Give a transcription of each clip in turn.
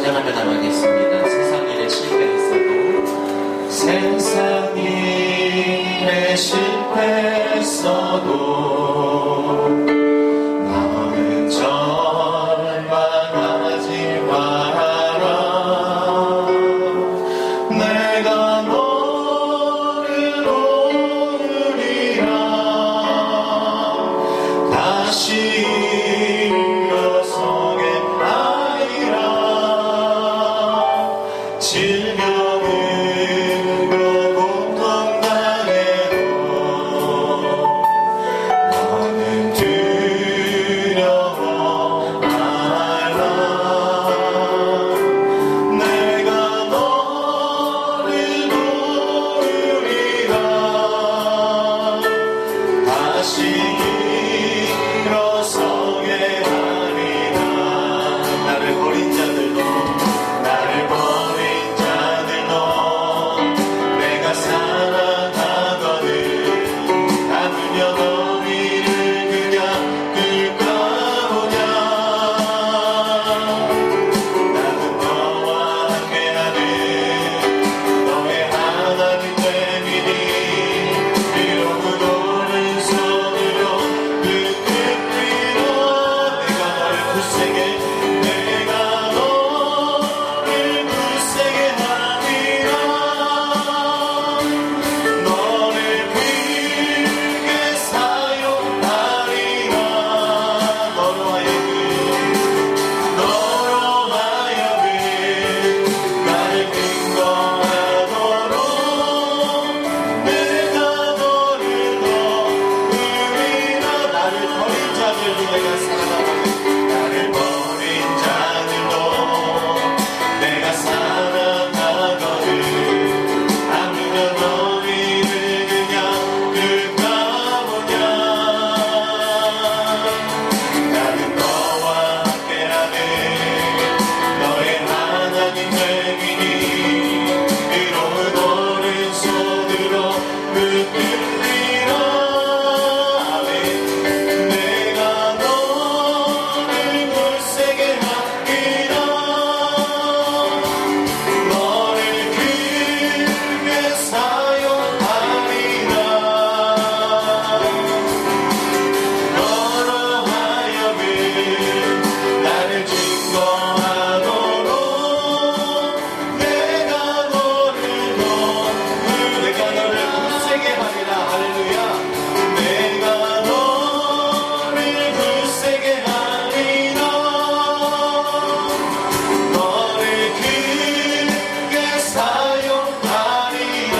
찬양하며 나가겠습니다. 세상 일에 실패했어도 세상 일에 실패했어도 너는 절망하지 마라. 내가 너를 도우리라. 다시 일어서게 하리라. 질병으로 고통당해도 너는 두려워 말라. 내가 너를 도우리라. 다시 일어서게 하리라. 나를 버린 자들도 내가 사랑하거든. 아무며 너희를 그냥 끌까보냐. 나는 너와 함께하는 너의 하나님 되리니 비록 오른손으로 붙들리라. 내가 너를 굳세게 하리라. 너를 크게 사용하리라. 너로 하여금 나를 근거하도록 내가 너를 도우리라. 나를 버린 자들도 내가 사랑하거든. 나를 버린 자들도 내가 사랑하거든. 아무려 너희를 그냥 끌까보냐. 나는 너와 함께하는 너의 하나님 되리니 비록 오른손으로 붙들리라. 아멘. 내가 너를 굳세게 하리라. 너를 크게 사용하리라. 너로 하여금 나를 증거하도록 내가 너를 굳세게 하리라. 할렐루야. 내가 너를 굳세게 하리라. 너를 크게 사용하리라.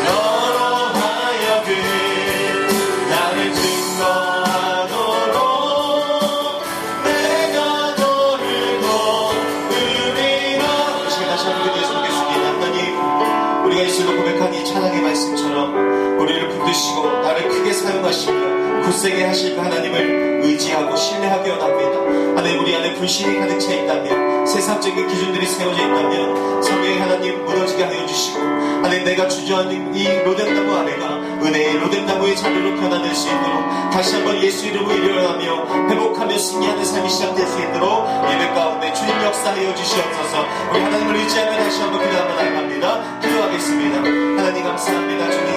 너로 하여금 나를 증거하도록 내가 너를 도우리라. 시간 다시 한번 기도해 보겠습니다. 하나님, 우리가 예수로 고백한 이 찬양의 말씀처럼 우리를 붙드시고 나를 크게 사용하시며 굳세게 하실 그 하나님을 의지하고 신뢰하기 원합니다. 하나님, 우리 안에 불신이 가득 차 있다면, 세상적인 기준들이 세워져 있다면 성령의 하나님 무너지게 하여 주시고, 하나님, 내가 주저앉은 이 로뎀나무 아래가 은혜의 로뎀나무의 자리로 변화될 수 있도록 다시 한번 예수 이름으로 일어나며 회복하며 승리하는 삶이 시작될 수 있도록 예배 가운데 주님 역사하여 주시옵소서. 우리 하나님을 의지하며 다시 한번 기도하며 나갑니다. 기도하겠습니다. 하나님 감사합니다. 주님,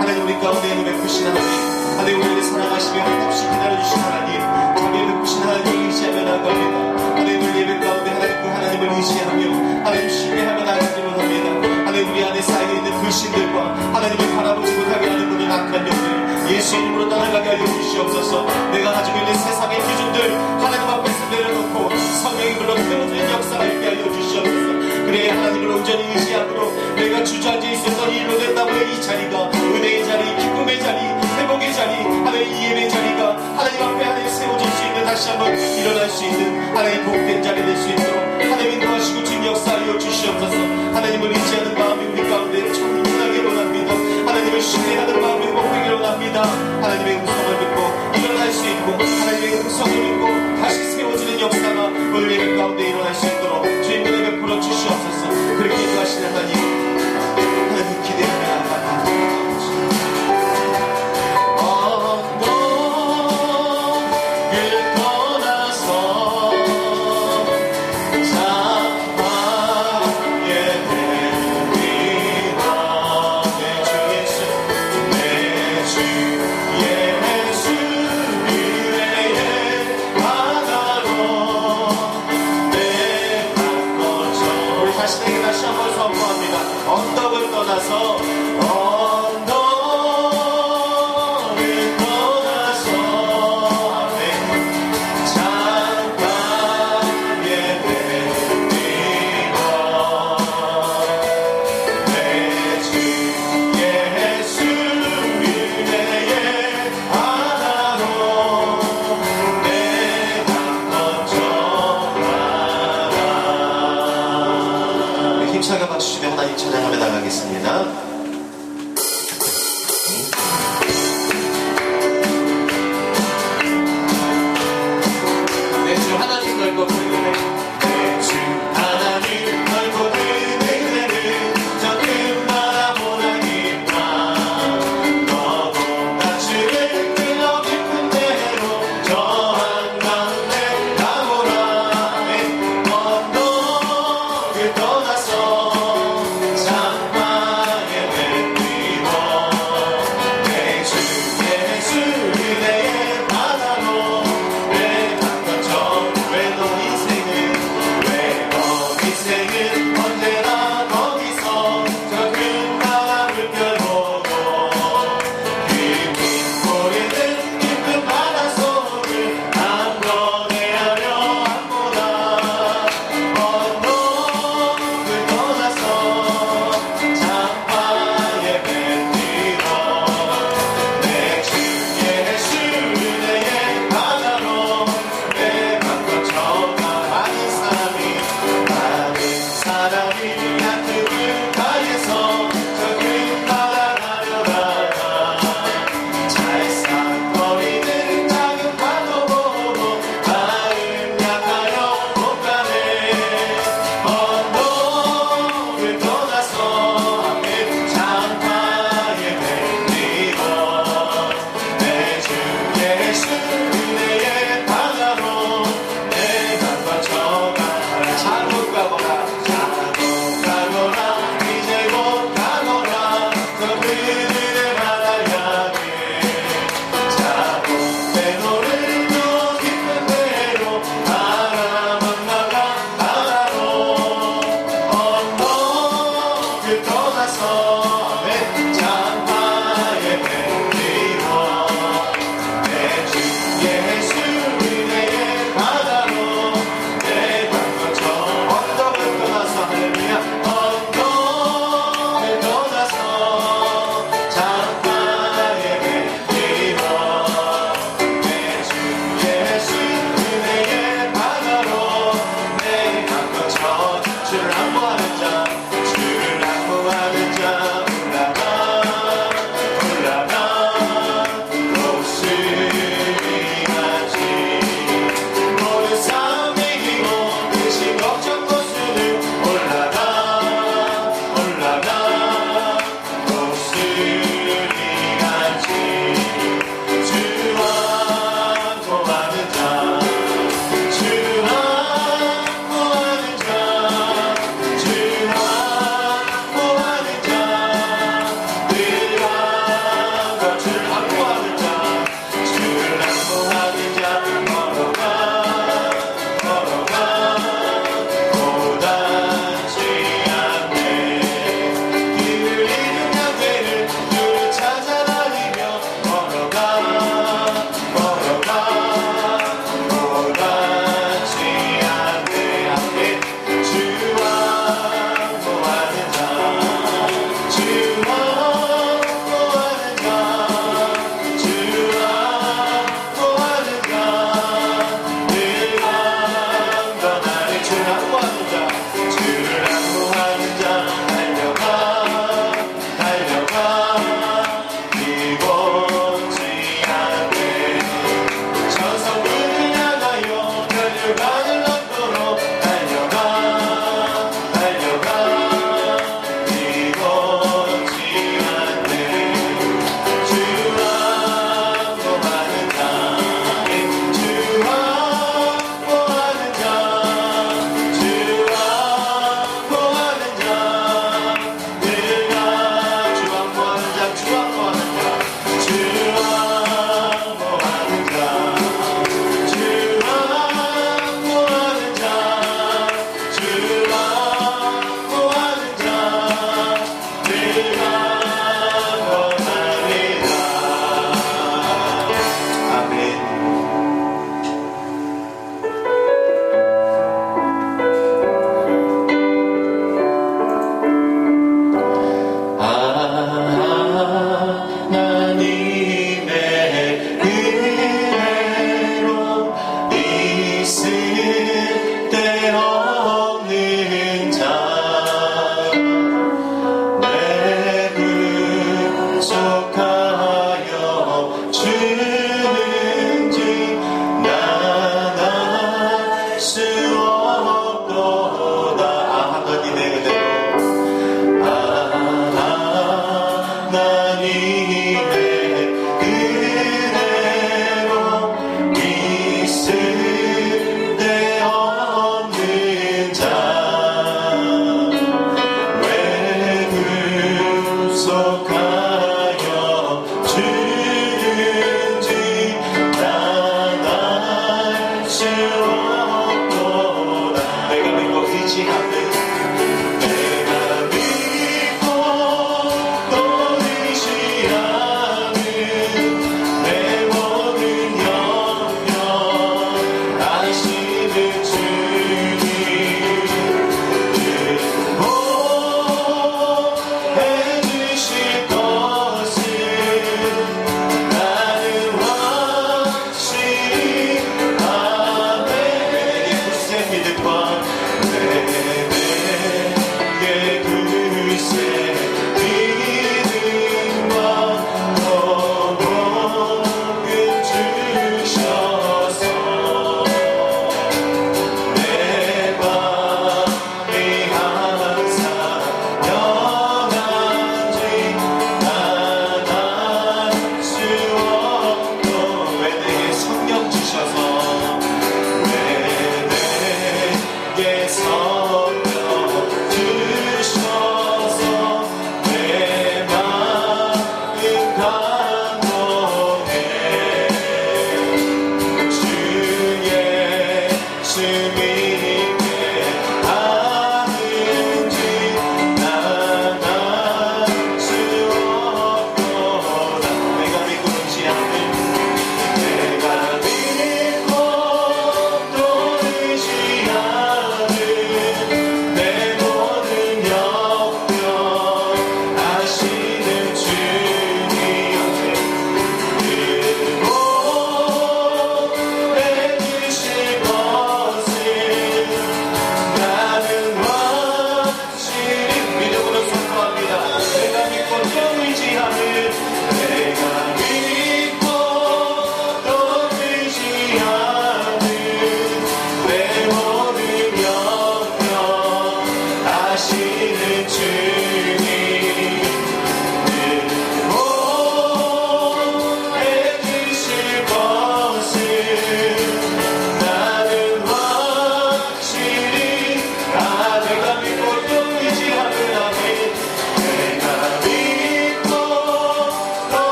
하나님 우리 가운데 은혜 베푸신 하나님, 하나님 우리를 사랑하시며 한없이 기다려주신 하나님, 자비에 베푸신 하나님을 의지하며 나갑니다. 하나님 우리 예배 가운데 하나님 그 하나님을 의지하며 하나님 신뢰하며 나가기를 원합니다. 하나님 우리 안에 쌓여있는 불신들과 하나님을 바라보지 못하게 하는 모든 악한 영들 예수 이름으로 떠나가게 하여 주시옵소서. 내가 가지고 있는 세상의 기준들 하나님 앞에서 내려놓고 성령이 불러 태워주는 역사가 있게 하여 주시옵소서. 그래야 하나님을 온전히 의지함으로 내가 주저앉아 있었던 이 로뎀나무의 이 자리가 은혜의 자리, 기쁨의 자리, 회복의 자리, 하나님 이 예배의 자리가 하나님 앞에 하나님 세워질 수 있는, 다시 한번 일어날 수 있는 하나님 복된 자리 될 수 있도록 하나님 인도하시고 주님 역사하여 주시옵소서. 하나님을 의지하는 마음이 우리 가운데 충분하게 원합니다. 하나님을 신뢰하는 마음이 회복되기를 원합니다. 하나님의 음성을 듣고 일어날 수 있고 하나님의 음성을 듣고 다시 세워지는 역사가 오늘 예배 가운데 일어날 수 있도록 주님 은혜 베풀어 주시옵소서. 그렇게 인도하시는 하나님, 하나님 기대하며 나아갑니다. 언덕을 떠나서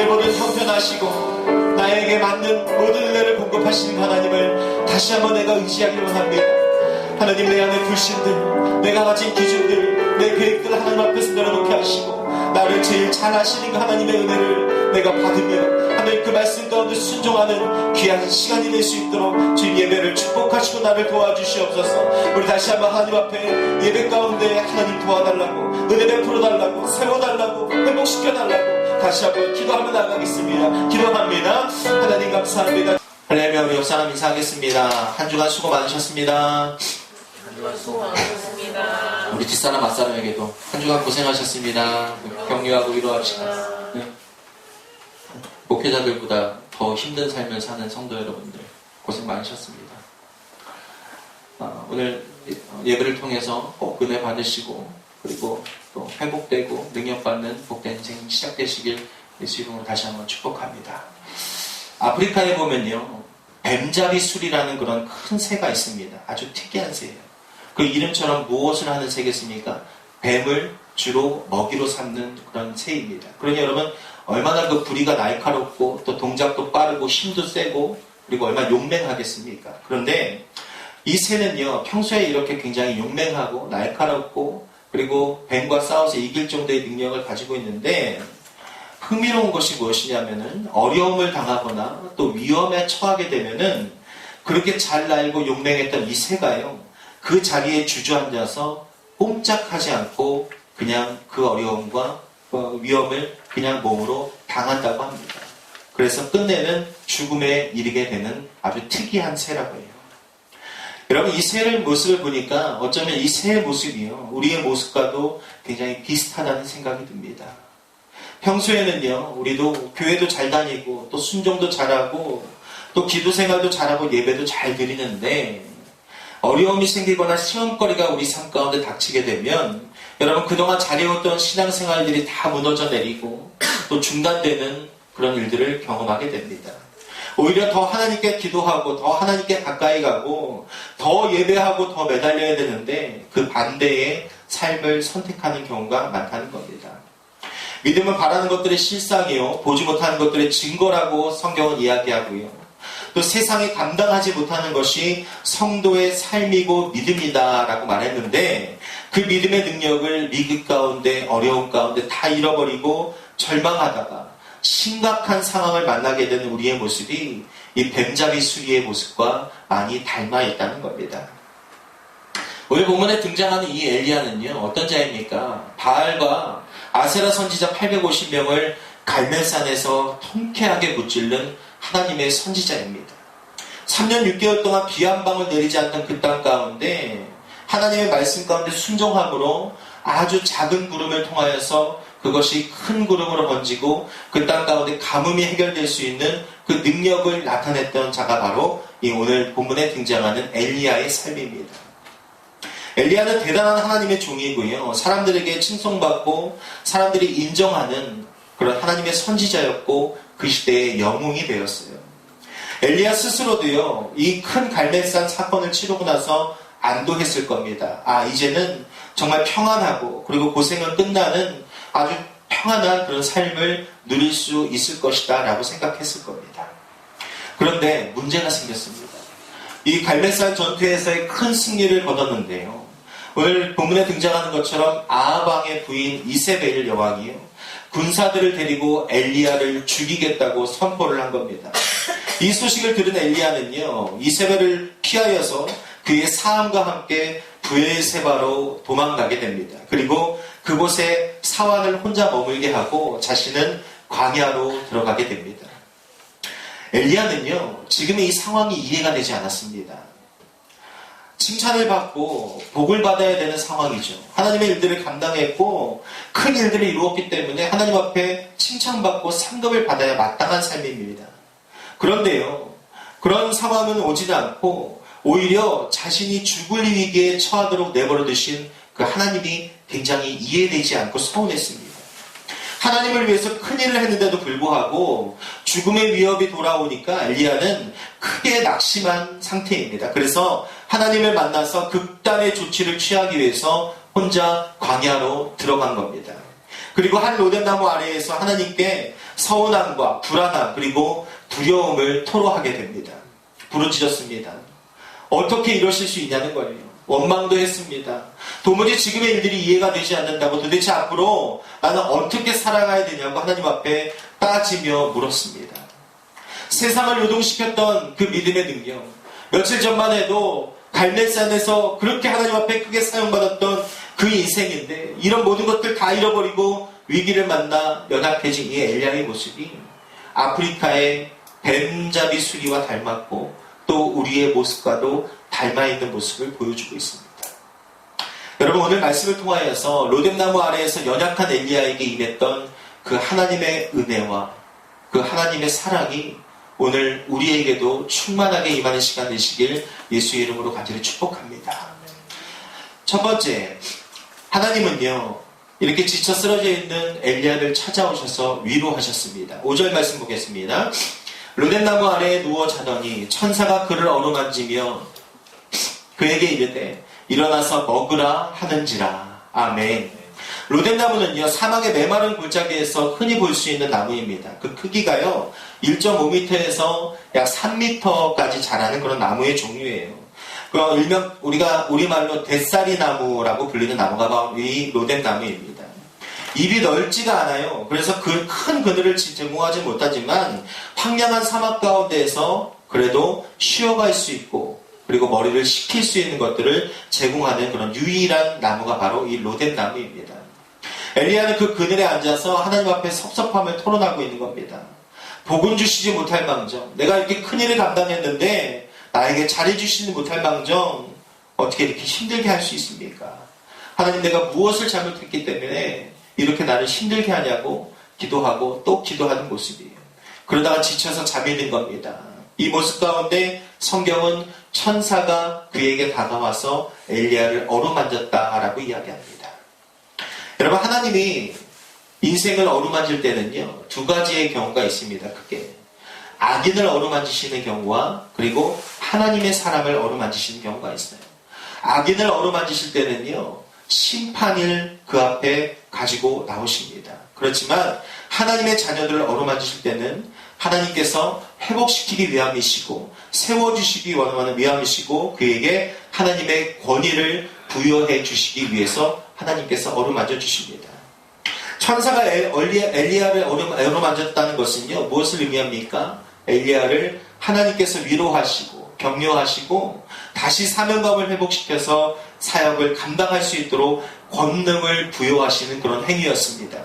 나를 모든 형편하시고 나에게 맞는 모든 은혜를 공급하시는 하나님을 다시 한번 내가 의지하기를 원합니다. 하나님, 내 안의 불신들, 내가 가진 기준들, 내 계획들 하나님 앞에서 내려놓게 하시고 나를 제일 잘 아시는 그 하나님의 은혜를 내가 받으며 하나님 그 말씀 가운데 순종하는 귀한 시간이 될 수 있도록 주님 예배를 축복하시고 나를 도와주시옵소서. 우리 다시 한번 하나님 앞에 예배 가운데 하나님 도와달라고, 은혜 베풀어달라고, 세워달라고, 회복시켜달라고 다시 한번 기도하며 나가겠습니다. 기도합니다. 하나님 감사합니다. 할렐루야. 우리 옆 사람 인사하겠습니다. 한 주간 수고 많으셨습니다. 우리 뒷사람 앞사람에게도 한 주간 고생하셨습니다. 격려하고 위로합시다. 네. 목회자들보다 더 힘든 삶을 사는 성도 여러분들 고생 많으셨습니다. 오늘 예배를 통해서 꼭 은혜 받으시고 그리고 또 회복되고 능력받는 복된 인생 시작되시길 예수 이름으로 다시 한번 축복합니다. 아프리카에 보면요, 뱀잡이 술이라는 그런 큰 새가 있습니다. 아주 특이한 새예요. 그 이름처럼 무엇을 하는 새겠습니까? 뱀을 주로 먹이로 삼는 그런 새입니다. 그러니 여러분, 얼마나 그 부리가 날카롭고 또 동작도 빠르고 힘도 세고 그리고 얼마나 용맹하겠습니까? 그런데 이 새는요, 평소에 이렇게 굉장히 용맹하고 날카롭고 그리고 뱀과 싸워서 이길 정도의 능력을 가지고 있는데, 흥미로운 것이 무엇이냐면은 어려움을 당하거나 또 위험에 처하게 되면은 그렇게 잘 날고 용맹했던 이 새가요, 그 자리에 주저앉아서 꼼짝하지 않고 그냥 그 어려움과 위험을 그냥 몸으로 당한다고 합니다. 그래서 끝내는 죽음에 이르게 되는 아주 특이한 새라고 해요. 여러분, 이 새의 모습을 보니까 어쩌면 이 새의 모습이요, 우리의 모습과도 굉장히 비슷하다는 생각이 듭니다. 평소에는요, 우리도 교회도 잘 다니고 또 순종도 잘하고 또 기도 생활도 잘하고 예배도 잘 드리는데, 어려움이 생기거나 시험거리가 우리 삶 가운데 닥치게 되면 여러분, 그동안 잘해왔던 신앙생활들이 다 무너져 내리고 또 중단되는 그런 일들을 경험하게 됩니다. 오히려 더 하나님께 기도하고 더 하나님께 가까이 가고 더 예배하고 더 매달려야 되는데 그 반대의 삶을 선택하는 경우가 많다는 겁니다. 믿음은 바라는 것들의 실상이요, 보지 못하는 것들의 증거라고 성경은 이야기하고요, 또 세상이 감당하지 못하는 것이 성도의 삶이고 믿음이다 라고 말했는데, 그 믿음의 능력을 위기 가운데 어려움 가운데 다 잃어버리고 절망하다가 심각한 상황을 만나게 되는 우리의 모습이 이 뱀잡이 수리의 모습과 많이 닮아 있다는 겁니다. 오늘 본문에 등장하는 이 엘리야는요, 어떤 자입니까? 바알과 아세라 선지자 850명을 갈멜산에서 통쾌하게 무찔른 하나님의 선지자입니다. 3년 6개월 동안 비 한 방울 내리지 않던 그 땅 가운데 하나님의 말씀 가운데 순종함으로 아주 작은 구름을 통하여서 그것이 큰 구름으로 번지고 그 땅 가운데 가뭄이 해결될 수 있는 그 능력을 나타냈던 자가 바로 이 오늘 본문에 등장하는 엘리야의 삶입니다. 엘리야는 대단한 하나님의 종이고요, 사람들에게 칭송받고 사람들이 인정하는 그런 하나님의 선지자였고 그 시대의 영웅이 되었어요. 엘리야 스스로도요, 이 큰 갈멜산 사건을 치르고 나서 안도했을 겁니다. 이제는 정말 평안하고 그리고 고생은 끝나는 아주 평안한 그런 삶을 누릴 수 있을 것이다 라고 생각했을 겁니다. 그런데 문제가 생겼습니다. 이 갈멜산 전투에서의 큰 승리를 거뒀는데요, 오늘 본문에 등장하는 것처럼 아합 왕의 부인 이세벨 여왕이요, 군사들을 데리고 엘리야를 죽이겠다고 선포를 한 겁니다. 이 소식을 들은 엘리야는요, 이세벨을 피하여서 그의 사함과 함께 브엘세바로 도망가게 됩니다. 그리고 그곳에 사환을 혼자 머물게 하고 자신은 광야로 들어가게 됩니다. 엘리야는요, 지금의 이 상황이 이해가 되지 않았습니다. 칭찬을 받고 복을 받아야 되는 상황이죠. 하나님의 일들을 감당했고 큰 일들을 이루었기 때문에 하나님 앞에 칭찬받고 상급을 받아야 마땅한 삶입니다. 그런데요, 그런 상황은 오지 않고 오히려 자신이 죽을 위기에 처하도록 내버려 두신 그 하나님이 굉장히 이해되지 않고 서운했습니다. 하나님을 위해서 큰일을 했는데도 불구하고 죽음의 위협이 돌아오니까 엘리야는 크게 낙심한 상태입니다. 그래서 하나님을 만나서 극단의 조치를 취하기 위해서 혼자 광야로 들어간 겁니다. 그리고 한 로뎀나무 아래에서 하나님께 서운함과 불안함 그리고 두려움을 토로하게 됩니다. 부르짖었습니다. 어떻게 이러실 수 있냐는 거예요. 원망도 했습니다. 도무지 지금의 일들이 이해가 되지 않는다고 도대체 앞으로 나는 어떻게 살아가야 되냐고 하나님 앞에 따지며 물었습니다. 세상을 요동시켰던 그 믿음의 능력, 며칠 전만 해도 갈멜산에서 그렇게 하나님 앞에 크게 사용받았던 그 인생인데 이런 모든 것들 다 잃어버리고 위기를 만나 연약해진 이 엘리야의 모습이 아프리카의 뱀잡이 수리와 닮았고 또 우리의 모습과도 닮아있는 모습을 보여주고 있습니다. 여러분, 오늘 말씀을 통하여서 로뎀나무 아래에서 연약한 엘리야에게 임했던 그 하나님의 은혜와 그 하나님의 사랑이 오늘 우리에게도 충만하게 임하는 시간 되시길 예수의 이름으로 간절히 축복합니다. 첫 번째, 하나님은요 이렇게 지쳐 쓰러져 있는 엘리야를 찾아오셔서 위로하셨습니다. 5절 말씀 보겠습니다. 로뎀나무 아래에 누워 자더니 천사가 그를 어루만지며 그에게 이르되 일어나서 먹으라 하는지라. 아멘. 로뎀나무는요 사막의 메마른 골짜기에서 흔히 볼 수 있는 나무입니다. 그 크기가요 1.5m에서 약 3m까지 자라는 그런 나무의 종류예요. 일명 우리가 우리말로 대싸리 나무라고 불리는 나무가 바로 이 로뎀나무입니다. 잎이 넓지가 않아요. 그래서 그 큰 그늘을 제공하지 못하지만 황량한 사막 가운데에서 그래도 쉬어갈 수 있고 그리고 머리를 식힐 수 있는 것들을 제공하는 그런 유일한 나무가 바로 이 로뎀나무입니다. 엘리야는 그 그늘에 앉아서 하나님 앞에 섭섭함을 토론하고 있는 겁니다. 복은 주시지 못할 망정, 내가 이렇게 큰일을 감당했는데 나에게 잘해주시지 못할 망정 어떻게 이렇게 힘들게 할 수 있습니까? 하나님, 내가 무엇을 잘못했기 때문에 이렇게 나를 힘들게 하냐고 기도하고 또 기도하는 모습이에요. 그러다가 지쳐서 잠이 든 겁니다. 이 모습 가운데 성경은 천사가 그에게 다가와서 엘리야를 어루만졌다라고 이야기합니다. 여러분, 하나님이 인생을 어루만질 때는요 두 가지의 경우가 있습니다. 크게 악인을 어루만지시는 경우와 그리고 하나님의 사람을 어루만지시는 경우가 있어요. 악인을 어루만지실 때는요 심판을 그 앞에 가지고 나오십니다. 그렇지만 하나님의 자녀들을 어루만지실 때는 하나님께서 회복시키기 위함이시고 세워주시기 원하는 위함이시고 그에게 하나님의 권위를 부여해 주시기 위해서 하나님께서 어루만져 주십니다. 천사가 엘리야를 어루만졌다는 것은요 무엇을 의미합니까? 엘리야를 하나님께서 위로하시고 격려하시고 다시 사명감을 회복시켜서 사역을 감당할 수 있도록 권능을 부여하시는 그런 행위였습니다.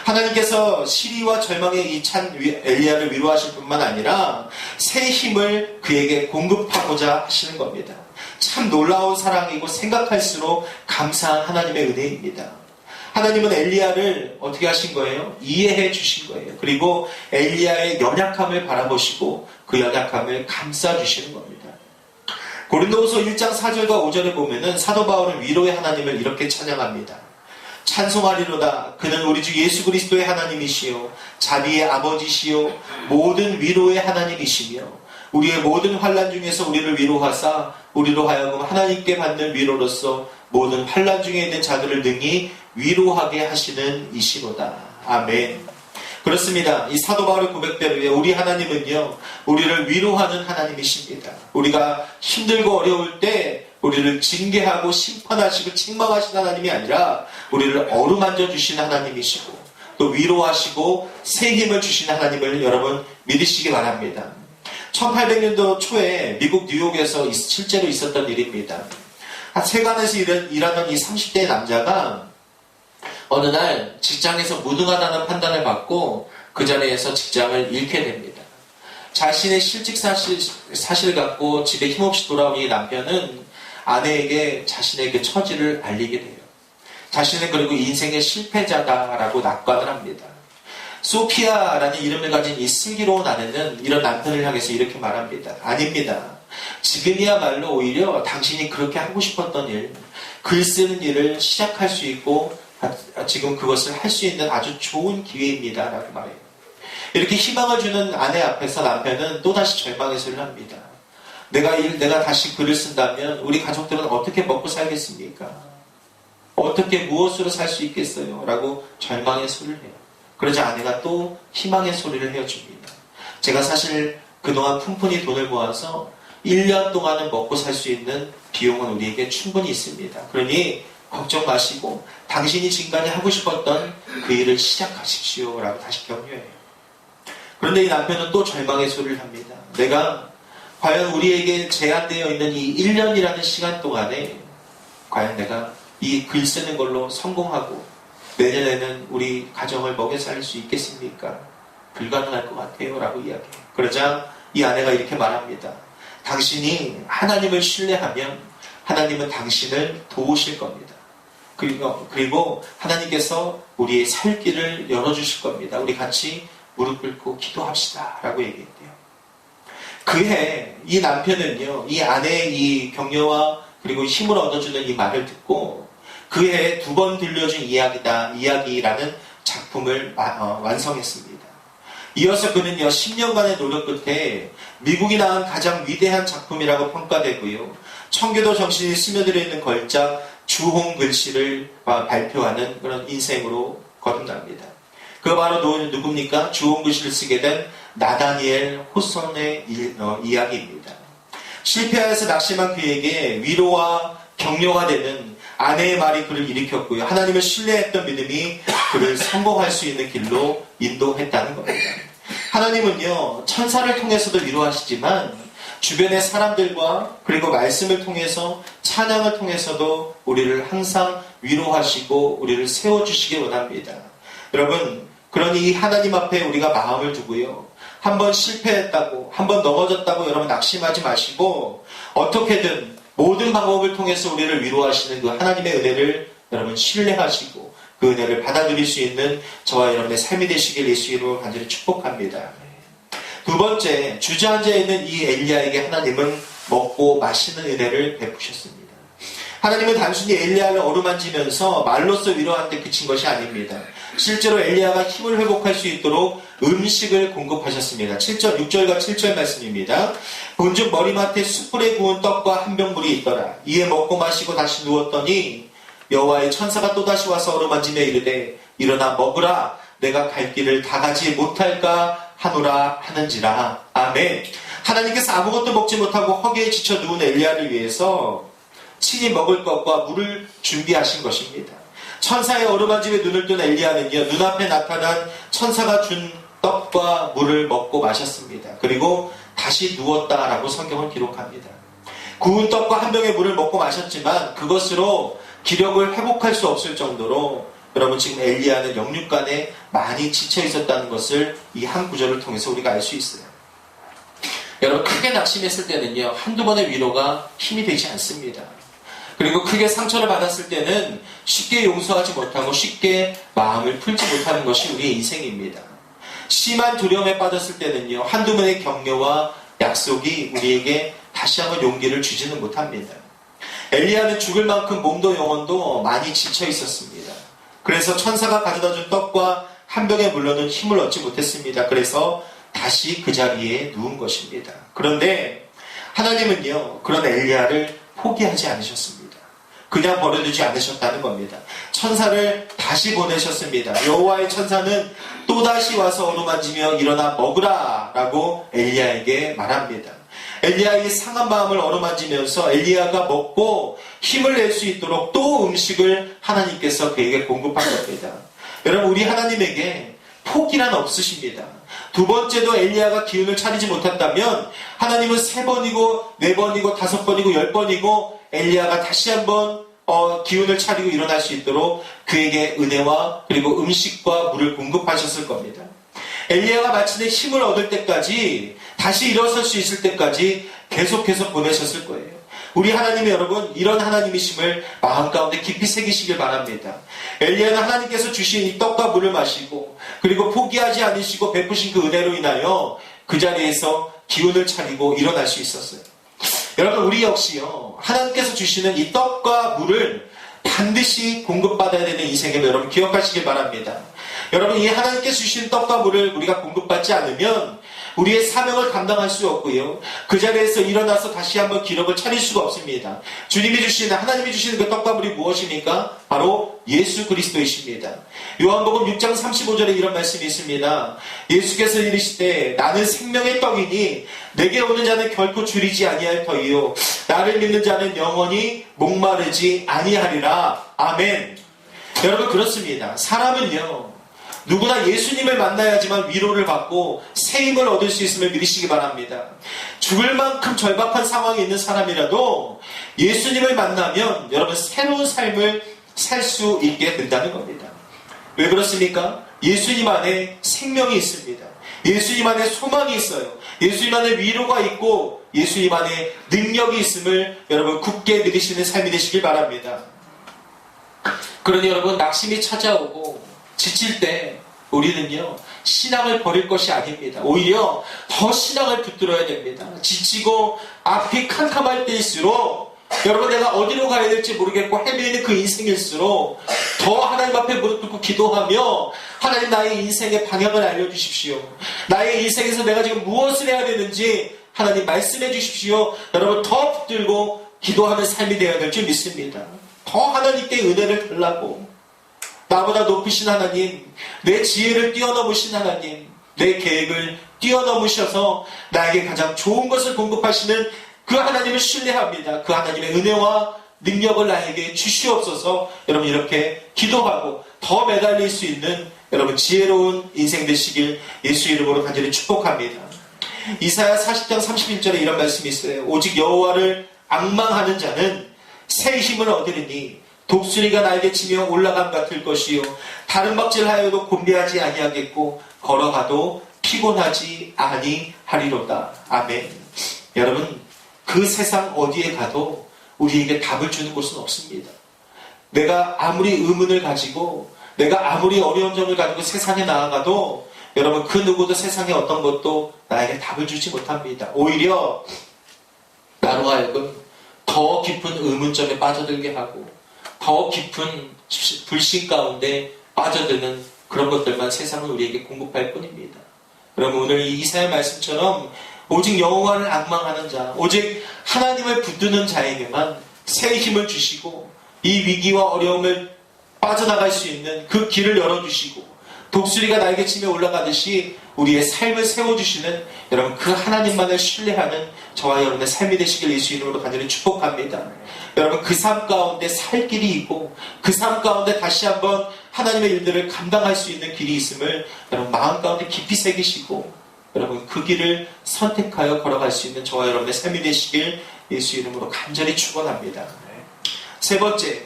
하나님께서 시리와 절망의 이 찬 엘리야를 위로하실 뿐만 아니라 새 힘을 그에게 공급하고자 하시는 겁니다. 참 놀라운 사랑이고 생각할수록 감사한 하나님의 은혜입니다. 하나님은 엘리야를 어떻게 하신 거예요? 이해해 주신 거예요. 그리고 엘리야의 연약함을 바라보시고 그 연약함을 감싸주시는 겁니다. 고린도후서 1장 4절과 5절에 보면은 사도 바울은 위로의 하나님을 이렇게 찬양합니다. 찬송하리로다. 그는 우리 주 예수 그리스도의 하나님이시요 자비의 아버지시요 모든 위로의 하나님이시며 우리의 모든 환난 중에서 우리를 위로하사 우리로 하여금 하나님께 받는 위로로서 모든 환난 중에 있는 자들을 능히 위로하게 하시는 이시로다. 아멘. 그렇습니다. 이 사도 바울의 고백대로 우리 하나님은요 우리를 위로하는 하나님이십니다. 우리가 힘들고 어려울 때 우리를 징계하고 심판하시고 책망하시는 하나님이 아니라 우리를 어루만져 주시는 하나님이시고 또 위로하시고 새 힘을 주시는 하나님을 여러분 믿으시기 바랍니다. 1800년도 초에 미국 뉴욕에서 실제로 있었던 일입니다. 세관에서 일하던 이 30대의 남자가 어느 날 직장에서 무능하다는 판단을 받고 그 자리에서 직장을 잃게 됩니다. 자신의 실직 사실을 갖고 집에 힘없이 돌아온 이 남편은 아내에게 자신의 그 처지를 알리게 돼요. 자신은 그리고 인생의 실패자다라고 낙관을 합니다. 소피아라는 이름을 가진 이 슬기로운 아내는 이런 남편을 향해서 이렇게 말합니다. 아닙니다. 지금이야말로 오히려 당신이 그렇게 하고 싶었던 일, 글 쓰는 일을 시작할 수 있고 지금 그것을 할 수 있는 아주 좋은 기회입니다. 라고 말해요. 이렇게 희망을 주는 아내 앞에서 남편은 또다시 절망의 소리를 합니다. 내가 다시 글을 쓴다면 우리 가족들은 어떻게 먹고 살겠습니까? 어떻게 무엇으로 살 수 있겠어요? 라고 절망의 소리를 해요. 그러자 아내가 또 희망의 소리를 해줍니다. 제가 사실 그동안 푼푼히 돈을 모아서 1년 동안은 먹고 살 수 있는 비용은 우리에게 충분히 있습니다. 그러니 걱정 마시고 당신이 지금까지 하고 싶었던 그 일을 시작하십시오 라고 다시 격려해요. 그런데 이 남편은 또 절망의 소리를 합니다. 내가 과연 우리에게 제한되어 있는 이 1년이라는 시간 동안에 과연 내가 이 글 쓰는 걸로 성공하고 내년에는 우리 가정을 먹여 살릴 수 있겠습니까? 불가능할 것 같아요 라고 이야기해요. 그러자 이 아내가 이렇게 말합니다. 당신이 하나님을 신뢰하면 하나님은 당신을 도우실 겁니다. 그리고 하나님께서 우리의 살 길을 열어주실 겁니다. 우리 같이 무릎 꿇고 기도합시다 라고 얘기했대요. 그해 이 남편은요, 이 아내의 이 격려와 그리고 힘을 얻어주는 이 말을 듣고 그해 2번 들려준 이야기라는 작품을 완성했습니다. 이어서 그는요, 10년간의 노력 끝에 미국이 낳은 가장 위대한 작품이라고 평가되고요, 청교도 정신이 스며들어 있는 걸작 주홍 글씨를 발표하는 그런 인생으로 거듭납니다. 그 바로 누굽니까? 주홍 글씨를 쓰게 된 나다니엘 호손의 이야기입니다. 실패하여서 낙심한 그에게 위로와 격려가 되는 아내의 말이 그를 일으켰고요, 하나님을 신뢰했던 믿음이 그를 성공할 수 있는 길로 인도했다는 겁니다. 하나님은요, 천사를 통해서도 위로하시지만 주변의 사람들과 그리고 말씀을 통해서, 찬양을 통해서도 우리를 항상 위로하시고 우리를 세워주시기 원합니다. 여러분, 그러니 이 하나님 앞에 우리가 마음을 두고요, 한번 실패했다고, 한번 넘어졌다고 여러분 낙심하지 마시고 어떻게든 모든 방법을 통해서 우리를 위로하시는 그 하나님의 은혜를 여러분 신뢰하시고 그 은혜를 받아들일 수 있는 저와 여러분의 삶이 되시길 예수 이름으로 간절히 축복합니다. 2번째, 주저앉아 있는 이 엘리야에게 하나님은 먹고 마시는 은혜를 베푸셨습니다. 하나님은 단순히 엘리야를 어루만지면서 말로써 위로하는 데 그친 것이 아닙니다. 실제로 엘리야가 힘을 회복할 수 있도록 음식을 공급하셨습니다. 6절과 7절 말씀입니다. 본즉 머리맡에 숯불에 구운 떡과 한 병물이 있더라. 이에 먹고 마시고 다시 누웠더니 여호와의 천사가 또다시 와서 어루만지며 이르되 일어나 먹으라. 내가 갈 길을 다 가지 못할까 하노라 하는지라. 아멘. 하나님께서 아무것도 먹지 못하고 허기에 지쳐 누운 엘리야를 위해서 친히 먹을 것과 물을 준비하신 것입니다. 천사의 어루만짐에 눈을 뜬 엘리야는요, 눈앞에 나타난 천사가 준 떡과 물을 먹고 마셨습니다. 그리고 다시 누웠다라고 성경은 기록합니다. 구운 떡과 한 병의 물을 먹고 마셨지만 그것으로 기력을 회복할 수 없을 정도로 여러분 지금 엘리야는 영육간에 많이 지쳐 있었다는 것을 이 한 구절을 통해서 우리가 알 수 있어요. 여러분, 크게 낙심했을 때는요, 한두 번의 위로가 힘이 되지 않습니다. 그리고 크게 상처를 받았을 때는 쉽게 용서하지 못하고 쉽게 마음을 풀지 못하는 것이 우리의 인생입니다. 심한 두려움에 빠졌을 때는요, 한두 번의 격려와 약속이 우리에게 다시 한번 용기를 주지는 못합니다. 엘리야는 죽을 만큼 몸도 영혼도 많이 지쳐 있었습니다. 그래서 천사가 가져다준 떡과 한 병의 물로는 힘을 얻지 못했습니다. 그래서 다시 그 자리에 누운 것입니다. 그런데 하나님은요, 그런 엘리야를 포기하지 않으셨습니다. 그냥 버려두지 않으셨다는 겁니다. 천사를 다시 보내셨습니다. 여호와의 천사는 또다시 와서 어루만지며 일어나 먹으라 라고 엘리야에게 말합니다. 엘리야의 상한 마음을 어루만지면서 엘리야가 먹고 힘을 낼 수 있도록 또 음식을 하나님께서 그에게 공급한 겁니다. 여러분, 우리 하나님에게 포기란 없으십니다. 2번째도 엘리야가 기운을 차리지 못했다면 하나님은 3번이고 4번이고 5번이고 10번이고 엘리야가 다시 한번 기운을 차리고 일어날 수 있도록 그에게 은혜와 그리고 음식과 물을 공급하셨을 겁니다. 엘리야가 마침내 힘을 얻을 때까지, 다시 일어설 수 있을 때까지 계속해서 보내셨을 거예요. 우리 하나님이 여러분, 이런 하나님이심을 마음 가운데 깊이 새기시길 바랍니다. 엘리야는 하나님께서 주신 이 떡과 물을 마시고 그리고 포기하지 않으시고 베푸신 그 은혜로 인하여 그 자리에서 기운을 차리고 일어날 수 있었어요. 여러분, 우리 역시요, 하나님께서 주시는 이 떡과 물을 반드시 공급받아야 되는 인생임을 여러분 기억하시길 바랍니다. 여러분, 이 하나님께서 주신 떡과 물을 우리가 공급받지 않으면 우리의 사명을 감당할 수 없고요. 그 자리에서 일어나서 다시 한번 기록을 차릴 수가 없습니다. 주님이 주시는, 하나님이 주시는 그 떡과 물이 무엇입니까? 바로 예수 그리스도이십니다. 요한복음 6장 35절에 이런 말씀이 있습니다. 예수께서 이르시되 나는 생명의 떡이니 내게 오는 자는 결코 줄이지 아니할 터이요 나를 믿는 자는 영원히 목마르지 아니하리라. 아멘. 여러분, 그렇습니다. 사람은요, 누구나 예수님을 만나야지만 위로를 받고 새 힘을 얻을 수 있음을 믿으시기 바랍니다. 죽을 만큼 절박한 상황에 있는 사람이라도 예수님을 만나면 여러분 새로운 삶을 살 수 있게 된다는 겁니다. 왜 그렇습니까? 예수님 안에 생명이 있습니다. 예수님 안에 소망이 있어요. 예수님 안에 위로가 있고 예수님 안에 능력이 있음을 여러분 굳게 믿으시는 삶이 되시길 바랍니다. 그러니 여러분, 낙심이 찾아오고 지칠 때 우리는요, 신앙을 버릴 것이 아닙니다. 오히려 더 신앙을 붙들어야 됩니다. 지치고 앞이 캄캄할 때일수록 여러분, 내가 어디로 가야 될지 모르겠고 헤매이는 그 인생일수록 더 하나님 앞에 무릎 꿇고 기도하며 하나님, 나의 인생의 방향을 알려주십시오. 나의 인생에서 내가 지금 무엇을 해야 되는지 하나님 말씀해 주십시오. 여러분, 더 붙들고 기도하는 삶이 되어야 될 줄 믿습니다. 더 하나님께 은혜를 달라고, 나보다 높으신 하나님, 내 지혜를 뛰어넘으신 하나님, 내 계획을 뛰어넘으셔서 나에게 가장 좋은 것을 공급하시는 그 하나님을 신뢰합니다. 그 하나님의 은혜와 능력을 나에게 주시옵소서. 여러분, 이렇게 기도하고 더 매달릴 수 있는 여러분 지혜로운 인생 되시길 예수 이름으로 간절히 축복합니다. 이사야 40장 31절에 이런 말씀이 있어요. 오직 여호와를 앙망하는 자는 새 힘을 얻으리니 독수리가 날개치며 올라감 같을 것이요 다른 박질하여도 곤비하지 아니하겠고 걸어가도 피곤하지 아니하리로다. 아멘. 여러분, 그 세상 어디에 가도 우리에게 답을 주는 곳은 없습니다. 내가 아무리 의문을 가지고 내가 아무리 어려운 점을 가지고 세상에 나아가도 여러분, 그 누구도 세상에 어떤 것도 나에게 답을 주지 못합니다. 오히려 나로 하여금 더 깊은 의문점에 빠져들게 하고 더 깊은 불신 가운데 빠져드는 그런 것들만 세상은 우리에게 공급할 뿐입니다. 그럼 오늘 이 이사야 말씀처럼 오직 여호와를 앙망하는 자, 오직 하나님을 붙드는 자에게만 새 힘을 주시고 이 위기와 어려움을 빠져나갈 수 있는 그 길을 열어주시고 독수리가 날개치며 올라가듯이 우리의 삶을 세워주시는 여러분 그 하나님만을 신뢰하는 저와 여러분의 삶이 되시길 예수 이름으로 간절히 축복합니다. 여러분, 그 삶 가운데 살 길이 있고 그 삶 가운데 다시 한번 하나님의 일들을 감당할 수 있는 길이 있음을 여러분 마음 가운데 깊이 새기시고 여러분 그 길을 선택하여 걸어갈 수 있는 저와 여러분의 삶이 되시길 예수 이름으로 간절히 축원합니다. 세 번째,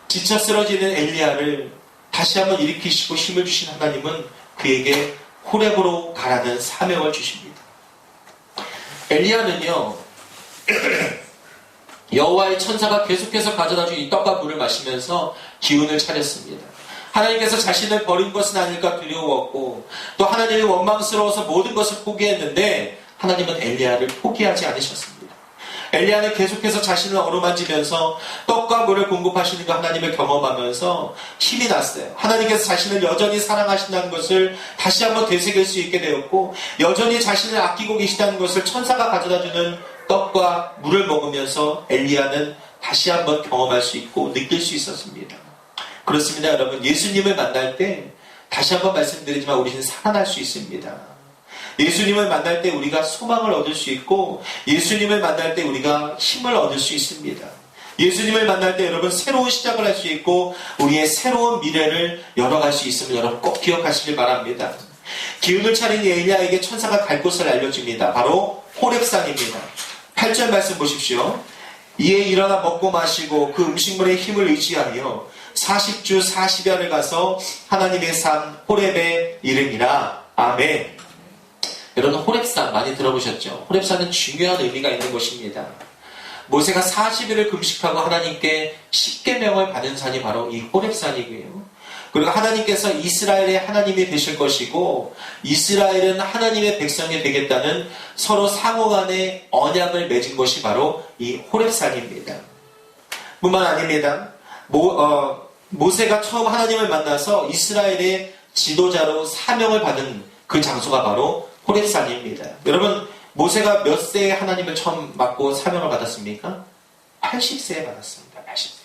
지쳐 쓰러지는 엘리야를 다시 한번 일으키시고 힘을 주신 하나님은 그에게 호렙으로 가라는 사명을 주십니다. 엘리야는요, 여호와의 천사가 계속해서 가져다준 이 떡과 물을 마시면서 기운을 차렸습니다. 하나님께서 자신을 버린 것은 아닐까 두려웠고 또 하나님이 원망스러워서 모든 것을 포기했는데 하나님은 엘리야를 포기하지 않으셨습니다. 엘리야는 계속해서 자신을 어루만지면서 떡과 물을 공급하시는 그 하나님을 경험하면서 힘이 났어요. 하나님께서 자신을 여전히 사랑하신다는 것을 다시 한번 되새길 수 있게 되었고 여전히 자신을 아끼고 계시다는 것을 천사가 가져다주는 떡과 물을 먹으면서 엘리야는 다시 한번 경험할 수 있고 느낄 수 있었습니다. 그렇습니다. 여러분, 예수님을 만날 때 다시 한번 말씀드리지만 우리는 살아날 수 있습니다. 예수님을 만날 때 우리가 소망을 얻을 수 있고 예수님을 만날 때 우리가 힘을 얻을 수 있습니다. 예수님을 만날 때 여러분 새로운 시작을 할 수 있고 우리의 새로운 미래를 열어갈 수 있음을 여러분 꼭 기억하시길 바랍니다. 기운을 차린 엘리야에게 천사가 갈 곳을 알려줍니다. 바로 호렙산입니다. 8절 말씀 보십시오. 이에 일어나 먹고 마시고 그 음식물의 힘을 의지하여 40주 40야를 가서 하나님의 산 호렙에 이르니라. 아멘. 여러분, 호렙산 많이 들어보셨죠? 호렙산은 중요한 의미가 있는 곳입니다. 모세가 40일을 금식하고 하나님께 십계명을 받은 산이 바로 이 호렙산이고요. 그리고 하나님께서 이스라엘의 하나님이 되실 것이고 이스라엘은 하나님의 백성이 되겠다는 서로 상호간의 언약을 맺은 것이 바로 이 호렙산입니다. 뿐만 아닙니다. 모세가 처음 하나님을 만나서 이스라엘의 지도자로 사명을 받은 그 장소가 바로 호렙산입니다. 여러분, 모세가 몇 세에 하나님을 처음 맡고 사명을 받았습니까? 80세에 받았습니다. 80세.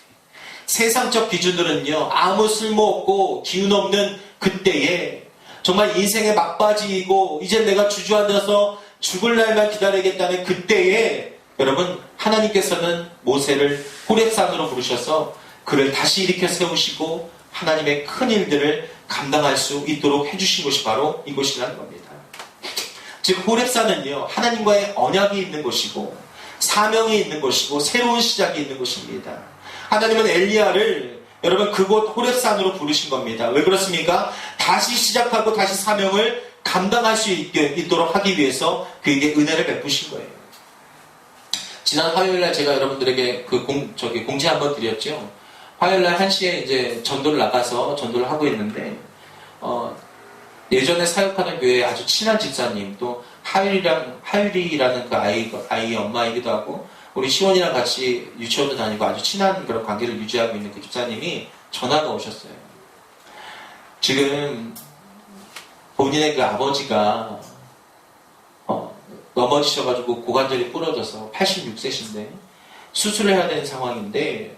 세상적 기준으로는요, 아무 쓸모없고 기운 없는 그때에 정말 인생의 막바지이고 이제 내가 주저앉아서 죽을 날만 기다리겠다는 그때에 여러분, 하나님께서는 모세를 호렙산으로 부르셔서 그를 다시 일으켜 세우시고 하나님의 큰 일들을 감당할 수 있도록 해주신 곳이 바로 이곳이라는 겁니다. 즉 호렙산은요, 하나님과의 언약이 있는 곳이고 사명이 있는 곳이고 새로운 시작이 있는 곳입니다. 하나님은 엘리야를 여러분 그곳 호렙산으로 부르신 겁니다. 왜 그렇습니까? 다시 시작하고 다시 사명을 감당할 수 있도록 하기 위해서 그에게 은혜를 베푸신 거예요. 지난 화요일날 제가 여러분들에게 공지 한번 드렸죠. 화요일날 1시에 이제 전도를 나가서 전도를 하고 있는데, 예전에 사역하는 교회에 아주 친한 집사님, 또 하율이라는 그 아이의 엄마이기도 하고, 우리 시원이랑 같이 유치원도 다니고 아주 친한 그런 관계를 유지하고 있는 그 집사님이 전화가 오셨어요. 지금 본인의 그 아버지가 넘어지셔가지고 고관절이 부러져서 86세신데 수술을 해야 되는 상황인데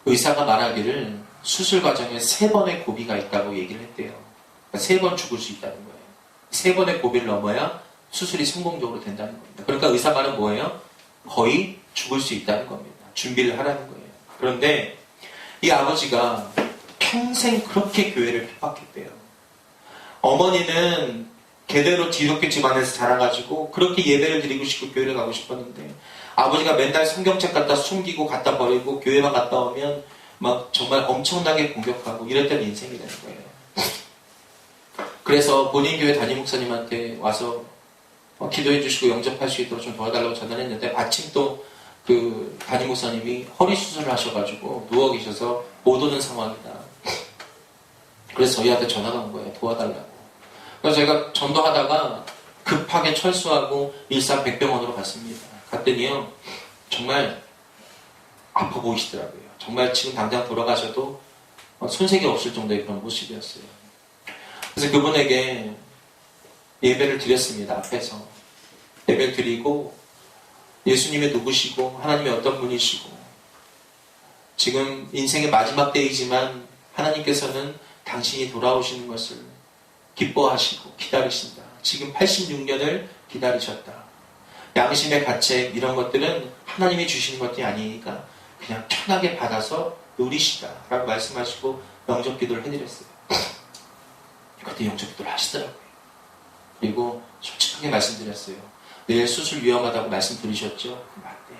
의사가 말하기를 수술 과정에 3번의 고비가 있다고 얘기를 했대요. 그러니까 3번 죽을 수 있다는 거예요. 3번의 고비를 넘어야 수술이 성공적으로 된다는 겁니다. 그러니까 의사 말은 뭐예요? 거의 죽을 수 있다는 겁니다. 준비를 하라는 거예요. 그런데 이 아버지가 평생 그렇게 교회를 핍박했대요. 어머니는 제대로 기독교 집안에서 자라가지고 그렇게 예배를 드리고 싶고 교회를 가고 싶었는데 아버지가 맨날 성경책 갖다 숨기고 갖다 버리고 교회만 갔다 오면 막 정말 엄청나게 공격하고 이랬던 인생이라는 거예요. 그래서 본인 교회 담임 목사님한테 와서 기도해 주시고 영접할 수 있도록 좀 도와달라고 전화했는데 마침 또 그 담임 목사님이 허리 수술을 하셔가지고 누워 계셔서 못 오는 상황이다. 그래서 저희한테 전화가 온 거예요. 도와달라고. 그래서 제가 전도하다가 급하게 철수하고 일산백병원으로 갔습니다. 갔더니요, 정말 아파 보이시더라고요. 정말 지금 당장 돌아가셔도 손색이 없을 정도의 그런 모습이었어요. 그래서 그분에게 예배를 드렸습니다. 앞에서 예배를 드리고 예수님이 누구시고 하나님이 어떤 분이시고 지금 인생의 마지막 때이지만 하나님께서는 당신이 돌아오시는 것을 기뻐하시고 기다리신다. 지금 86년을 기다리셨다. 양심의 가책 이런 것들은 하나님이 주시는 것이 아니니까 그냥 편하게 받아서 누리시다 라고 말씀하시고 영접 기도를 해드렸어요. 그때 영접 기도를 하시더라고요. 그리고 솔직하게 말씀드렸어요. 내일 수술 위험하다고 말씀드리셨죠? 맞네.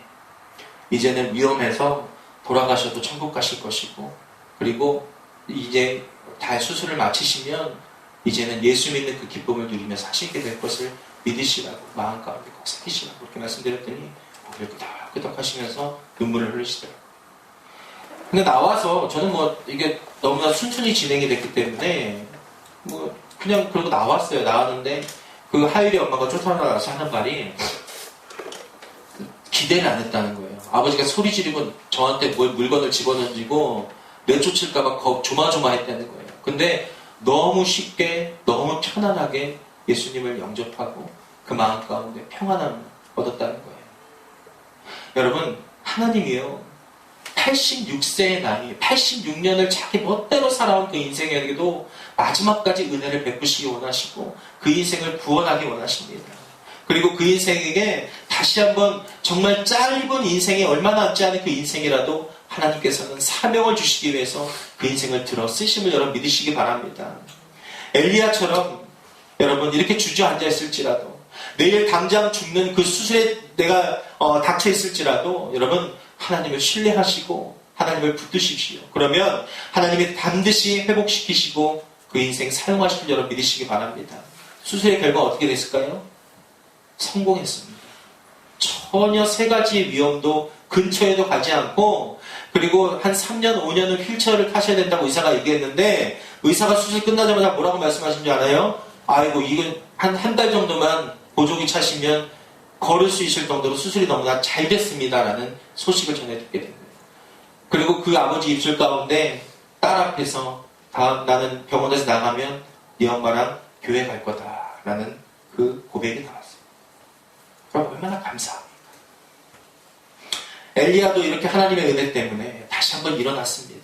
이제는 위험해서 돌아가셔도 천국 가실 것이고 그리고 이제 다 수술을 마치시면 이제는 예수 믿는 그 기쁨을 누리며 사시게 될 것을 믿으시라고 마음 가운데 꼭 새기시라고 그렇게 말씀드렸더니 고개를 끄덕끄덕 하시면서 눈물을 흘리시더라고요. 근데 나와서 저는 이게 너무나 순순히 진행이 됐기 때문에 그냥 그러고 나왔어요. 나왔는데 그 하율이 엄마가 쫓아나가서 하는 말이 기대를 안 했다는 거예요. 아버지가 소리 지르고 저한테 물건을 집어던지고 내쫓을까봐 조마조마했다는 거예요. 근데 너무 쉽게 너무 편안하게 예수님을 영접하고 그 마음 가운데 평안함을 얻었다는 거예요. 여러분, 하나님이요 86세의 나이 86년을 자기 멋대로 살아온 그 인생에게도 마지막까지 은혜를 베푸시기 원하시고 그 인생을 구원하기 원하십니다. 그리고 그 인생에게 다시 한번 정말 짧은 인생이 얼마 남지 않은 그 인생이라도 하나님께서는 사명을 주시기 위해서 그 인생을 들어 쓰심을 여러분 믿으시기 바랍니다. 엘리야처럼 여러분 이렇게 주저앉아 있을지라도 내일 당장 죽는 그 수술에 내가 닥쳐 있을지라도 여러분 하나님을 신뢰하시고 하나님을 붙드십시오. 그러면 하나님이 반드시 회복시키시고 그 인생 사용하실 줄 여러분 믿으시기 바랍니다. 수술의 결과가 어떻게 됐을까요? 성공했습니다. 전혀 3가지의 위험도 근처에도 가지 않고 그리고 한 3년, 5년은 휠체어를 타셔야 된다고 의사가 얘기했는데 의사가 수술 끝나자마자 뭐라고 말씀하신 줄 알아요? 아이고 이건 한 달 정도만 보조기 차시면 걸을 수 있을 정도로 수술이 너무나 잘 됐습니다 라는 소식을 전해 듣게 된 거예요. 그리고 그 아버지 입술 가운데 딸 앞에서 나는 병원에서 나가면 네 엄마랑 교회 갈 거다라는 그 고백이 나왔어요. 그럼 얼마나 감사합니까? 엘리야도 이렇게 하나님의 은혜 때문에 다시 한번 일어났습니다.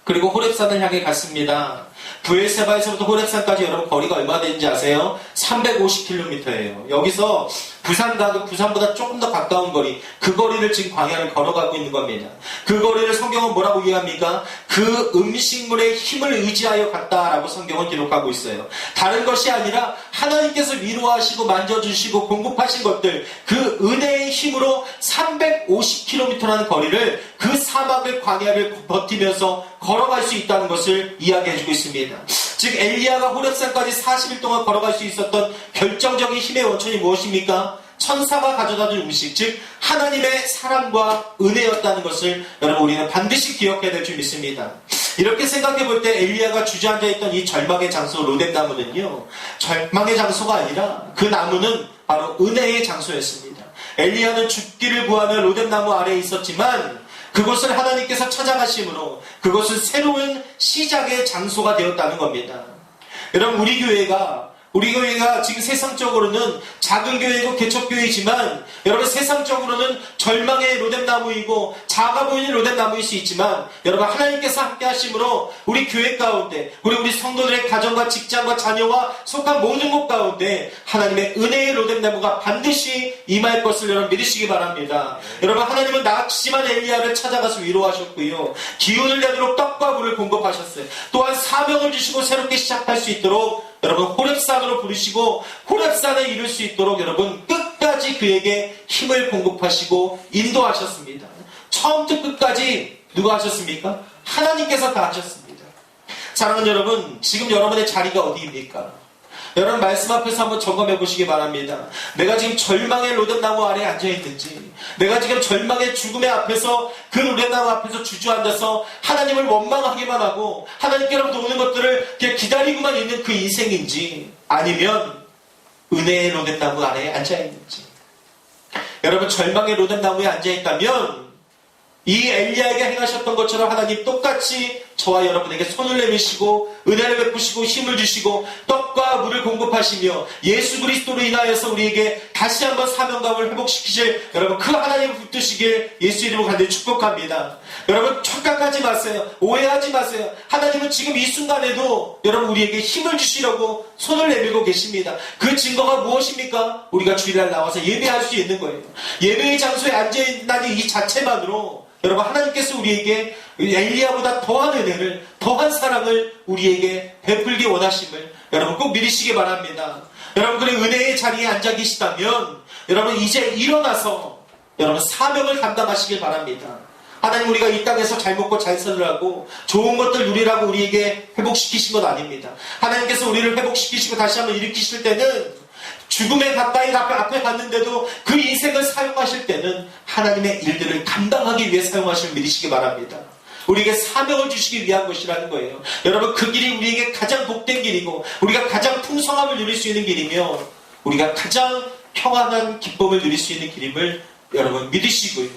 그리고 호렙산을 향해 갔습니다. 브엘세바에서부터 호렙산까지 여러분 거리가 얼마나 되는지 아세요? 350km예요. 여기서 부산 가도 부산보다 조금 더 가까운 거리, 그 거리를 지금 광야를 걸어가고 있는 겁니다. 그 거리를 성경은 뭐라고 이해합니까? 그 음식물의 힘을 의지하여 갔다라고 성경은 기록하고 있어요. 다른 것이 아니라 하나님께서 위로하시고 만져주시고 공급하신 것들, 그 은혜의 힘으로 350km라는 거리를, 그 사막을 광야를 버티면서 걸어갈 수 있다는 것을 이야기해주고 있습니다. 즉 엘리야가 호렙산까지 40일 동안 걸어갈 수 있었던 결정적인 힘의 원천이 무엇입니까? 천사가 가져다준 음식, 즉 하나님의 사랑과 은혜였다는 것을 여러분 우리는 반드시 기억해야 될 줄 믿습니다. 이렇게 생각해 볼 때 엘리야가 주저앉아 있던 이 절망의 장소 로뎀나무는요, 절망의 장소가 아니라 그 나무는 바로 은혜의 장소였습니다. 엘리야는 죽기를 구하며 로뎀나무 아래에 있었지만 그곳을 하나님께서 찾아가심으로 그것은 새로운 시작의 장소가 되었다는 겁니다. 여러분 우리 교회가 지금 세상적으로는 작은 교회이고 개척교회이지만 여러분 세상적으로는 절망의 로뎀나무이고 작아 보이는 로뎀나무일 수 있지만 여러분 하나님께서 함께 하심으로 우리 교회 가운데 우리 성도들의 가정과 직장과 자녀와 속한 모든 곳 가운데 하나님의 은혜의 로뎀나무가 반드시 임할 것을 여러분 믿으시기 바랍니다. 여러분 하나님은 낙심한 엘리야를 찾아가서 위로하셨고요, 기운을 내도록 떡과 물을 공급하셨어요. 또한 사명을 주시고 새롭게 시작할 수 있도록 여러분 호렙산으로 부르시고 호렙산에 이룰 수 있도록 여러분 끝까지 그에게 힘을 공급하시고 인도하셨습니다. 처음부터 끝까지 누가 하셨습니까? 하나님께서 다 하셨습니다. 사랑하는 여러분, 지금 여러분의 자리가 어디입니까? 여러분 말씀 앞에서 한번 점검해 보시기 바랍니다. 내가 지금 절망의 로뎀나무 아래에 앉아있는지, 내가 지금 절망의 죽음의 앞에서 그 로뎀나무 앞에서 주저앉아서 하나님을 원망하기만 하고 하나님께로부터 오는 것들을 그냥 기다리고만 있는 그 인생인지, 아니면 은혜의 로뎀나무 아래에 앉아있는지. 여러분 절망의 로뎀나무에 앉아있다면 이 엘리야에게 행하셨던 것처럼 하나님 똑같이 저와 여러분에게 손을 내미시고 은혜를 베푸시고 힘을 주시고 떡과 물을 공급하시며 예수 그리스도로 인하여서 우리에게 다시 한번 사명감을 회복시키실 여러분 그 하나님을 붙드시길 예수 이름으로 간절히 축복합니다. 여러분 착각하지 마세요. 오해하지 마세요. 하나님은 지금 이 순간에도 여러분 우리에게 힘을 주시려고 손을 내밀고 계십니다. 그 증거가 무엇입니까? 우리가 주일날 나와서 예배할 수 있는 거예요. 예배의 장소에 앉아있다는 이 자체만으로 여러분 하나님께서 우리에게 엘리야보다 더한 은혜를, 더한 사랑을 우리에게 베풀기 원하심을 여러분 꼭 믿으시기 바랍니다. 여러분 그래 은혜의 자리에 앉아 계시다면 여러분 이제 일어나서 여러분 사명을 감당하시길 바랍니다. 하나님 우리가 이 땅에서 잘 먹고 잘 살으라고 좋은 것들 누리라고 우리에게 회복시키신 것 아닙니다. 하나님께서 우리를 회복시키시고 다시 한번 일으키실 때는 죽음에 가까이 앞에 갔는데도 그 인생을 사용하실 때는 하나님의 일들을 감당하기 위해 사용하심을 믿으시기 바랍니다. 우리에게 사명을 주시기 위한 것이라는 거예요. 여러분 그 길이 우리에게 가장 복된 길이고 우리가 가장 풍성함을 누릴 수 있는 길이며 우리가 가장 평안한 기쁨을 누릴 수 있는 길임을 여러분 믿으시고요.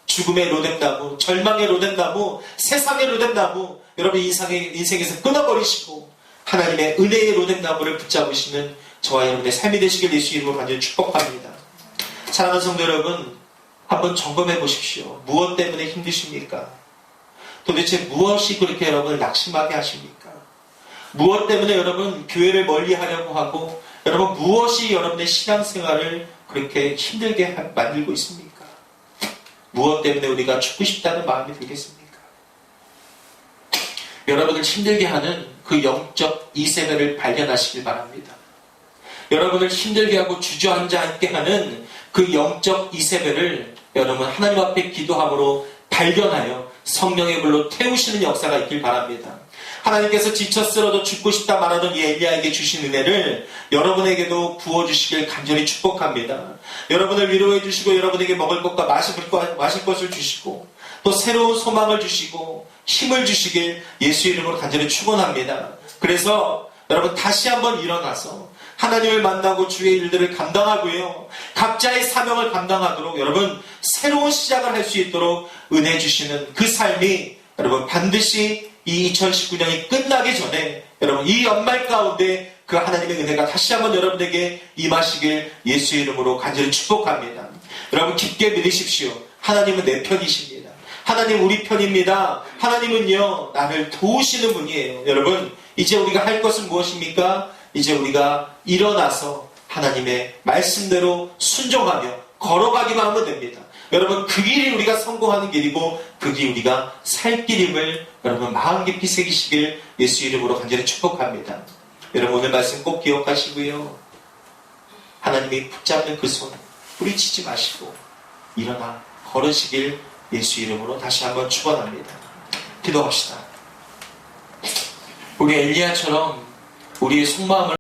죽음의 로뎀나무, 절망의 로뎀나무, 세상의 로뎀나무 여러분 인생에서 끊어버리시고 하나님의 은혜의 로뎀나무를 붙잡으시는 저와 여러분의 삶이 되시길 예수 이름으로 간절히 축복합니다. 사랑하는 성도 여러분, 한번 점검해 보십시오. 무엇 때문에 힘드십니까? 도대체 무엇이 그렇게 여러분을 낙심하게 하십니까? 무엇 때문에 여러분 교회를 멀리 하려고 하고 여러분 무엇이 여러분의 신앙생활을 그렇게 힘들게 만들고 있습니까? 무엇 때문에 우리가 죽고 싶다는 마음이 들겠습니까? 여러분을 힘들게 하는 그 영적 이세벨을 발견하시길 바랍니다. 여러분을 힘들게 하고 주저앉아 있게 하는 그 영적 이세벨을 여러분 하나님 앞에 기도함으로 발견하여 성령의 불로 태우시는 역사가 있길 바랍니다. 하나님께서 지쳐 쓰러져 죽고 싶다 말하던 이 엘리야에게 주신 은혜를 여러분에게도 부어주시길 간절히 축복합니다. 여러분을 위로해 주시고 여러분에게 먹을 것과 마실 것을 주시고 또 새로운 소망을 주시고 힘을 주시길 예수 이름으로 간절히 축원합니다. 그래서 여러분 다시 한번 일어나서 하나님을 만나고 주의 일들을 감당하고요. 각자의 사명을 감당하도록 여러분 새로운 시작을 할 수 있도록 은혜 주시는 그 삶이 여러분 반드시 이 2019년이 끝나기 전에 여러분 이 연말 가운데 그 하나님의 은혜가 다시 한번 여러분에게 임하시길 예수의 이름으로 간절히 축복합니다. 여러분 깊게 믿으십시오. 하나님은 내 편이십니다. 하나님 우리 편입니다. 하나님은요 나를 도우시는 분이에요. 여러분 이제 우리가 할 것은 무엇입니까? 이제 우리가 일어나서 하나님의 말씀대로 순종하며 걸어가기만 하면 됩니다. 여러분 그 길이 우리가 성공하는 길이고 그 길이 우리가 살 길임을 여러분 마음 깊이 새기시길 예수 이름으로 간절히 축복합니다. 여러분 오늘 말씀 꼭 기억하시고요. 하나님이 붙잡는 그 손 뿌리치지 마시고 일어나 걸으시길 예수 이름으로 다시 한번 축원합니다. 기도합시다. 우리 엘리야처럼 우리의 속마음을